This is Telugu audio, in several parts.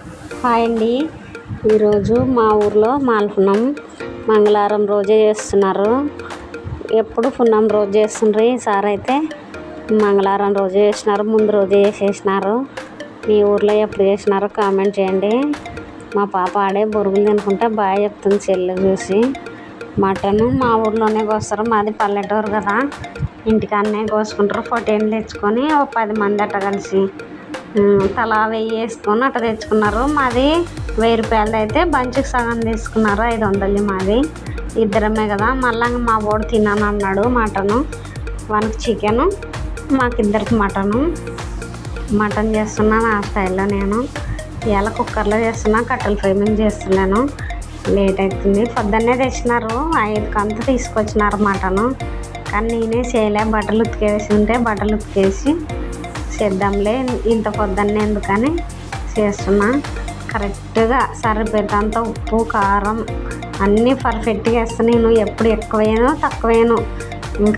హాయ్ అండి. ఈరోజు మా ఊర్లో మాల్పున్నం మంగళవారం రోజే చేస్తున్నారు. ఎప్పుడు పున్నం రోజు చేస్తుండ్రు. ఈసారి అయితే మంగళవారం రోజు చేసినారు. ముందు రోజే చేసేసినారు. మీ ఊర్లో ఎప్పుడు చేసినారో కామెంట్ చేయండి. మా పాప ఆడే బొరుగులు తినుకుంటా బాగా చెప్తుంది సెల్లు చూసి. మటన్ మా ఊర్లోనే కోస్తారు. మాది పల్లెటూరు కదా, ఇంటికాడనే కోసుకుంటారు. పొట్టేళ్ళు తెచ్చుకొని ఓ 10 మంది అట్ట కలిసి తలా 1000 వేసుకొని అట్ట తెచ్చుకున్నారు. మాది 1000 రూపాయలది అయితే బంచికి సగం తీసుకున్నారు. 500 మాది. ఇద్దరమే కదా. మళ్ళీ మా వాడు తిన్నాను అన్నాడు మటను. వానికి చికెను, మాకిద్దరికి మటన్ చేస్తున్నాను ఆ స్టైల్లో. నేను ఇవాళ కుక్కర్లో చేస్తున్నా, కట్టెల ఫ్రై మీద చేస్తున్నాను. లేట్ అవుతుంది. పొద్దున్నే తెచ్చినారు, 5కి అంతా తీసుకొచ్చినారు మటను. కానీ నేనే చేయలే. బట్టలు ఉతికేసి ఉంటే బట్టలు ఉతికేసి చేద్దాంలే, ఇంత పొద్దున్నే ఎందుకని చేస్తున్నా. కరెక్ట్గా సరిపోయేంత ఉప్పు కారం అన్నీ పర్ఫెక్ట్గా వేస్తాను. నేను ఎప్పుడు ఎక్కువేను తక్కువేను.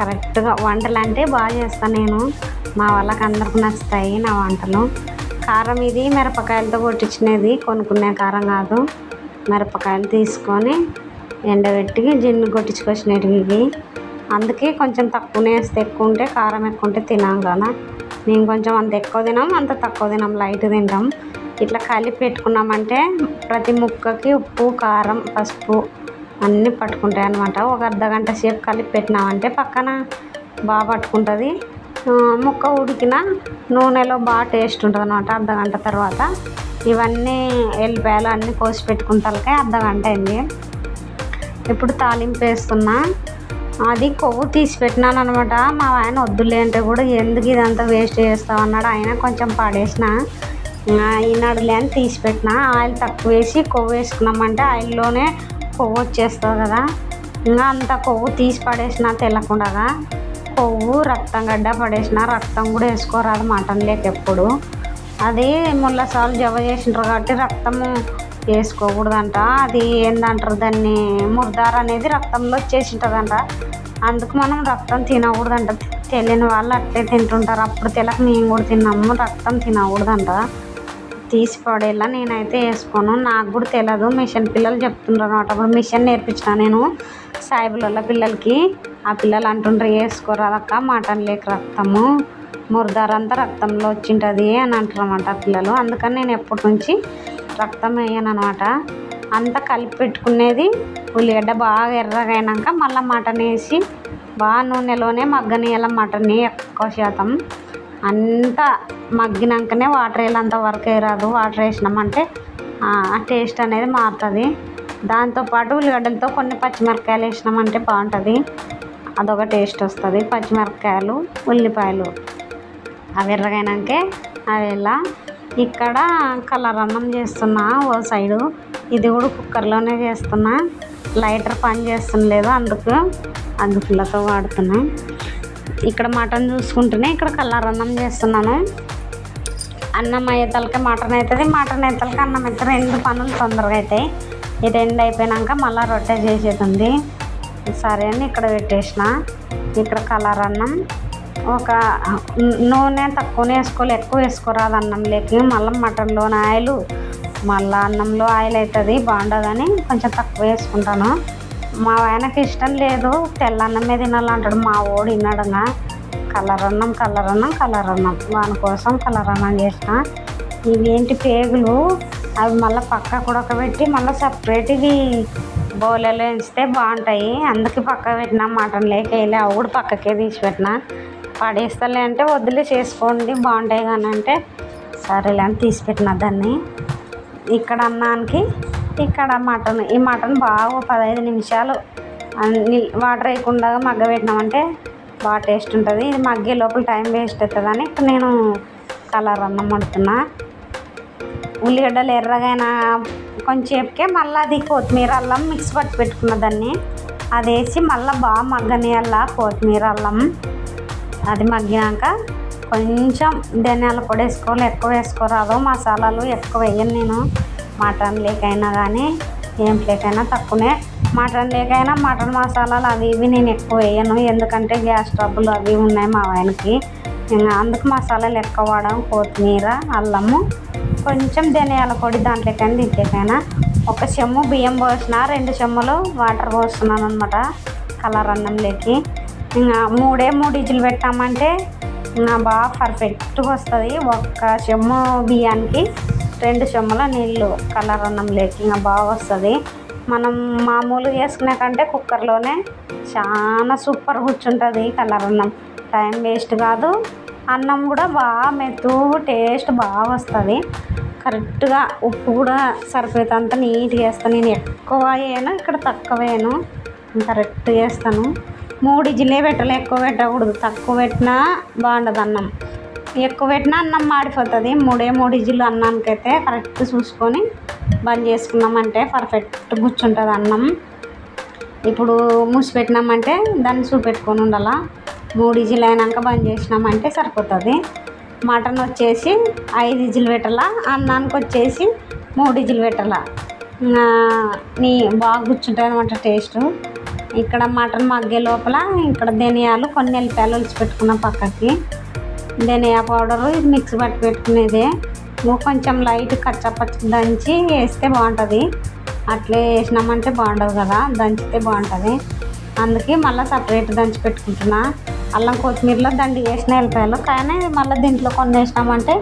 కరెక్ట్గా వంటలు అంటే బాగా చేస్తాను నేను. మా వాళ్ళకి అందరికి నచ్చుతాయి నా వంటలు. కారం ఇది మిరపకాయలతో కొట్టించినది, కొనుక్కునే కారం కాదు. మిరపకాయలు తీసుకొని ఎండబెట్టి జిన్ను కొట్టించుకొచ్చినవి. అందుకే కొంచెం తక్కువనే వేస్తే, ఎక్కువ ఉంటే కారం ఎక్కువ ఉంటే తినాం కదా. మేము కొంచెం అంత ఎక్కువ తినాం, అంత తక్కువ తినాం, లైట్ తింటాం. ఇట్లా కలిపి పెట్టుకున్నామంటే ప్రతి ముక్కకి ఉప్పు కారం పసుపు అన్నీ పట్టుకుంటాయి అన్నమాట. ఒక అర్ధగంట సేపు కలిపి పెట్టినామంటే పక్కన బాగా పట్టుకుంటుంది. ముక్క ఉడికిన నూనెలో బాగా టేస్ట్ ఉంటుంది అన్నమాట. అర్ధగంట తర్వాత ఇవన్నీ ఎల్లిపాయలు అన్నీ కోసి పెట్టుకుంటాకే అర్ధగంట అయింది. ఇప్పుడు తాలింపు వేస్తున్నా. అది కొవ్వు తీసి పెట్టినాను అనమాట. మా ఆయన వద్దులే అంటే కూడా ఎందుకు ఇదంతా వేస్ట్ చేస్తావు అన్నాడు. ఆయన కొంచెం పడేసిన ఈనాడులే అని తీసి పెట్టిన. ఆయిల్ తక్కువ వేసి కొవ్వు వేసుకున్నామంటే ఆయిల్లోనే కొవ్వు వచ్చేస్తుంది కదా. ఇంకా అంత కొవ్వు తీసి పడేసిన తెల్లకుండా. కొవ్వు రక్తం గడ్డ పడేసిన. రక్తం కూడా వేసుకోరాదు మటన్ లేక ఎప్పుడు. అది ముళ్ళసార్లు జవ చేసింటారు కాబట్టి రక్తము వేసుకోకూడదంట. అది ఏందంటారు దాన్ని, ముర్దార్ అనేది రక్తంలో వచ్చేసి ఉంటుందంట. అందుకు మనం రక్తం తినకూడదంట. తెలియని వాళ్ళు అట్లే తింటుంటారు. అప్పుడు తెలక మేము కూడా తిన్నాము. రక్తం తినకూడదంట, తీసి పడేలా. నేనైతే వేసుకోను, నాకు కూడా తెలియదు. మిషన్ పిల్లలు చెప్తుండ్రు అనమాట. అప్పుడు మిషన్ నేర్పించిన నేను సాయిబుల పిల్లలకి. ఆ పిల్లలు అంటుండ్రు వేసుకోరాదక్క మటన్ లేక రక్తము ముర్దార్ అంతా రక్తంలో వచ్చింటుంది అని అంటారు అన్నమాట పిల్లలు. అందుకని నేను ఎప్పటి నుంచి రక్తం వేయను అనమాట. అంతా కలిపి పెట్టుకునేది. ఉల్లిగడ్డ బాగా ఎర్రగా అయినాక మళ్ళీ మటన్ వేసి బాగా నూనెలోనే మగ్గనియాల. మటన్ని ఎక్కువ శాతం అంతా మగ్గినాకనే వాటర్ వేయాలంత వరకు వేయరాదు. వాటర్ వేసినామంటే ఆ టేస్ట్ అనేది మారుతుంది. దాంతోపాటు ఉల్లిగడ్డలతో కొన్ని పచ్చిమిరపకాయలు వేసినామంటే బాగుంటుంది. అదొక టేస్ట్ వస్తుంది. పచ్చిమిరపకాయలు ఉల్లిపాయలు అవి ఎర్రగైనాకే అవి ఎలా. ఇక్కడ కలర్ అన్నం చేస్తున్నా ఓ సైడు. ఇది కూడా కుక్కర్లోనే చేస్తున్నా. లైటర్ పని చేస్తుండలేదు, అందుకు అగ్గిపుల్లతో వాడుతున్నా. ఇక్కడ మటన్ చూసుకుంటూనే ఇక్కడ కలర్ అన్నం చేస్తున్నాను. అన్నం అయ్యేతలకే మటన్ అవుతుంది, మటన్ అయ్యేతలకి అన్నం అవుతుంది. 2 పనులు తొందరగా అవుతాయి. ఈ 2 అయిపోయాక మళ్ళీ రొట్టె చేసేది ఉంది. సరే అని ఇక్కడ పెట్టేసిన. ఇక్కడ కలర్ అన్నం. ఒక నూనె తక్కువనే వేసుకోవాలి, ఎక్కువ వేసుకోరాదు అన్నం లేకి. మళ్ళీ మటన్లోని ఆయిల్ మళ్ళీ అన్నంలో ఆయిల్ అవుతుంది, బాగుండదని కొంచెం తక్కువ వేసుకుంటాను. మా ఆయనకి ఇష్టం లేదు, తెల్ల అన్నమే తినాలంటాడు. మా వాడు విన్నాడుగా. కలర్ అన్నం వాని కోసం కలర్ అన్నం చేసిన. ఇవేంటి పేగులు, అవి మళ్ళీ పక్క ఉడకబెట్టి మళ్ళీ సపరేట్ ఇవి బౌలలో వేస్తే బాగుంటాయి. అందుకే పక్క పెట్టిన. మటన్ లేక వెళ్ళి అవి కూడా పక్కకే తీసి పెట్టిన. పడేస్తలే అంటే వద్దులే చేసుకోండి బాగుంటాయి కానీ అంటే సరేలే అని తీసి పెట్టిన దాన్ని. ఇక్కడ అన్నానికి ఇక్కడ మటన్. ఈ మటన్ బాగా 15 నిమిషాలు వాటర్ వేయకుండా మగ్గబెట్టినామంటే బాగా టేస్ట్ ఉంటుంది. ఇది మగ్గే లోపల టైం వేస్ట్ అవుతుందని ఇక్కడ నేను కలర్ అన్నం వండుతున్నా. ఉల్లిగడ్డలు ఎర్రగైనా కొంచెంసేపుకే మళ్ళీ అది కొత్తిమీర అల్లం మిక్స్ పట్టి పెట్టుకున్న దాన్ని అది వేసి మళ్ళీ బాగా మగ్గనియాల. కొత్తిమీర అల్లం అది మగ్గినాక కొంచెం ధనియాల పొడి వేసుకోవాలి, ఎక్కువ వేసుకోరాదు. మసాలాలు ఎక్కువ వేయను నేను. మటన్ లేకైనా కానీ ఏం లేకైనా తక్కువనే. మటన్ లేకైనా మటన్ మసాలాలు అవి ఇవి నేను ఎక్కువ వేయను. ఎందుకంటే గ్యాస్ ట్రబుల్ అవి ఉన్నాయి మా ఆయనకి. ఇంకా అందుకు మసాలాలు ఎక్కువ వాడడం, కొత్తిమీర, అల్లము, కొంచెం ధనియాల పొడి దాంట్లోకైనా దీంట్లోకైనా. ఒక చెమ్ము బియ్యం పోసిన, 2 చెమ్ములు వాటర్ పోస్తున్నాను అనమాట కలర్ అన్నంలోకి. ఇంకా 3 విజిల్ పెట్టామంటే ఇంకా బాగా పర్ఫెక్ట్గా వస్తుంది. ఒక్క చెమ్ము బియ్యానికి 2 చెమ్ముల నీళ్ళు కలర్ అన్నంలోకి ఇంకా బాగా వస్తుంది. మనం మామూలుగా వేసుకునే కంటే కుక్కర్లోనే చాలా సూపర్ కూర్చుంటుంది కలర్ అన్నం. టైం వేస్ట్ కాదు, అన్నం కూడా బాగా మెత్తగా టేస్ట్ బాగా వస్తుంది. కరెక్ట్గా ఉప్పు కూడా సరిపోయేంత నీట్గా వేస్తాను. నేను ఎక్కువ వేయను, ఇక్కడ తక్కువ వేయను, కరెక్ట్గా వేస్తాను. 3 విజిలే పెట్టాలి, ఎక్కువ పెట్టకూడదు. తక్కువ పెట్టినా బాగుండదు అన్నం, ఎక్కువ పెట్టినా అన్నం మాడిపోతుంది. 3 విజిల్ అన్నానికైతే కరెక్ట్ చూసుకొని బంద్ చేసుకున్నామంటే పర్ఫెక్ట్ కూర్చుంటుంది అన్నం. ఇప్పుడు మూసి పెట్టినామంటే దాన్ని చూపెట్టుకొని ఉండాల. 3 విజిల్ అయినాక బంద్ చేసినామంటే సరిపోతుంది. మటన్ వచ్చేసి 5 విజిల్ పెట్టాల, అన్నానికి వచ్చేసి 3 విజిల్ పెట్టాల. నీ బాగా కూర్చుంటుంది అనమాట టేస్ట్. ఇక్కడ మటన్ మగ్గే లోపల ఇక్కడ ధనియాలు, కొన్ని ఎల్లిపాయలు ఒలిచి పెట్టుకున్న పక్కకి, ధనియా పౌడరు ఇది మిక్స్ పట్టి పెట్టుకునేదే. కొంచెం లైట్ కచ్చపచ్చ దంచి వేస్తే బాగుంటుంది. అట్లే వేసినామంటే బాగుండదు కదా, దంచితే బాగుంటుంది. అందుకే మళ్ళీ సపరేట్ దంచి పెట్టుకుంటున్నా. అల్లం కొత్తిమీరలో దండి వేసిన ఎల్లిపాయలు, కానీ మళ్ళీ దీంట్లో కొన్ని వేసినామంటే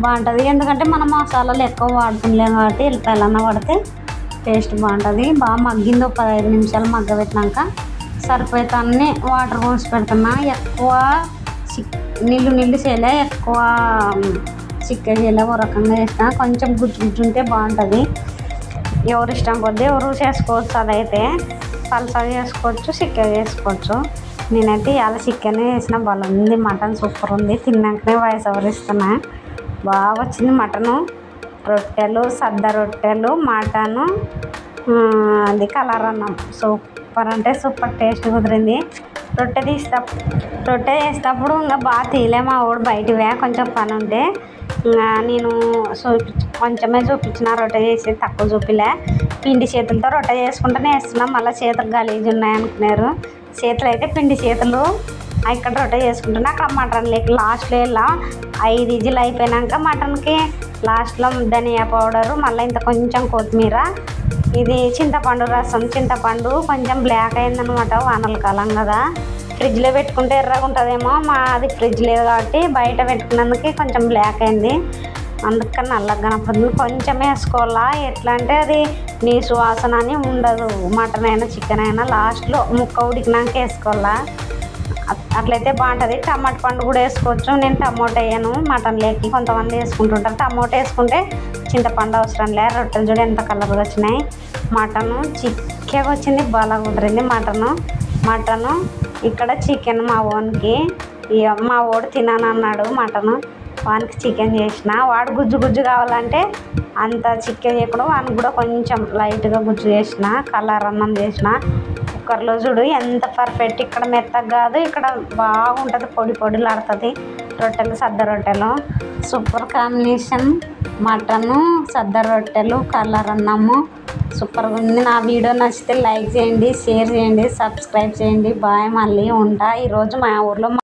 బాగుంటుంది. ఎందుకంటే మనం మసాలాలు ఎక్కువ వాడుతుండలేము కాబట్టి ఎల్లిపాయలన్నా పడితే టేస్ట్ బాగుంటుంది. బాగా మగ్గింది, 15 నిమిషాలు మగ్గబెట్టినాక సరిపోతాన్ని వాటర్ పోసి పెడుతున్నా. ఎక్కువ నీళ్ళు చేయలే, ఎక్కువ చిక్క చేయలే, ఓ రకంగా చేసిన. కొంచెం గుజ్జు ఉంటే బాగుంటుంది. ఎవరు ఇష్టం కొద్దీ ఎవరు చేసుకోవచ్చు. అదైతే పలసగా చేసుకోవచ్చు, చిక్కగా చేసుకోవచ్చు. నేనైతే ఇవాళ చికెన్ వేసిన బాగుంది. మటన్ సూపర్ ఉంది. తిన్నాకనే వాయిస్ ఓవర్ ఇస్తున్నా. బాగా వచ్చింది మటను. రొట్టెలు, సద్ద రొట్టెలు, మటను, అది కలర్ అన్నం సూపర్ అంటే సూపర్ టేస్ట్ కుదిరింది. రొట్టె చేసేటప్పుడు ఇంకా బాగా తీయలే, మా వాడు బయటవే కొంచెం పని ఉంటే ఇంకా నేను కొంచెమే చూపించిన. రొట్టె చేసి తక్కువ చూపిలే. పిండి చేతులతో రొట్టె చేసుకుంటూనే వేస్తున్నాం. మళ్ళీ చేతులు గలీజ్ ఉన్నాయనుకున్నారు. చేతులు అయితే పిండి చేతులు. ఇక్కడ రొట్టె చేసుకుంటున్నా. అక్కడ మటన్ లేక లాస్ట్లో ఇలా 5 విజిల్ అయిపోయినాక మటన్కి లాస్ట్లో ధనియా పౌడరు, మళ్ళీ ఇంత కొంచెం కొత్తిమీర, ఇది చింతపండు రసం. చింతపండు కొంచెం బ్లాక్ అయిందనమాట, వానల కాలం కదా. ఫ్రిడ్జ్లో పెట్టుకుంటే ఎర్రగా ఉంటుందేమో, మాది ఫ్రిడ్జ్ లేదు కాబట్టి బయట పెట్టుకున్నందుకు కొంచెం బ్లాక్ అయింది. అందుకని నల్లగా కనపడుతుంది. కొంచెం వేసుకోవాలా, ఎట్లా అంటే అది నీసు వాసన అని ఉండదు. మటన్ అయినా చికెన్ అయినా లాస్ట్లో ముక్క ఉడికినాక వేసుకోవాలా, అట్లయితే బాగుంటుంది. టమాటా పండు కూడా వేసుకోవచ్చు. నేను టమోటా వేయను మటన్లోకి, కొంతమంది వేసుకుంటుంటారు. టమోటా వేసుకుంటే చింతపండు అవసరం లే. రొట్టెలు చూడ ఎంత కలర్గా వచ్చినాయి. మటను చిక్కగా వచ్చింది, బాగా కుదిరింది మటను. ఇక్కడ చికెన్ మా ఓన్కి, మా వాడు తిననన్నాడు మటను, వానికి చికెన్ చేసిన. వాడు గుజ్జు కావాలంటే అంత చికెన్ చేయకుండా వానికి కూడా కొంచెం లైట్గా గుజ్జు చేసిన, కలర్ అన్నం చేసిన. కుక్కర్లో చూడు ఎంత పర్ఫెక్ట్. ఇక్కడ మెత్తగా కాదు, ఇక్కడ బాగుంటుంది, పొడిలాడుతుంది. రొట్టెలు, సద్ద రొట్టెలు సూపర్ కాంబినేషన్. మటను, సద్ద రొట్టెలు, కలర్ అన్నము సూపర్గా ఉంది. నా వీడియో నచ్చితే లైక్ చేయండి, షేర్ చేయండి, సబ్స్క్రైబ్ చేయండి. బాయ్, మళ్ళీ ఉంటా. ఈరోజు మా ఊర్లో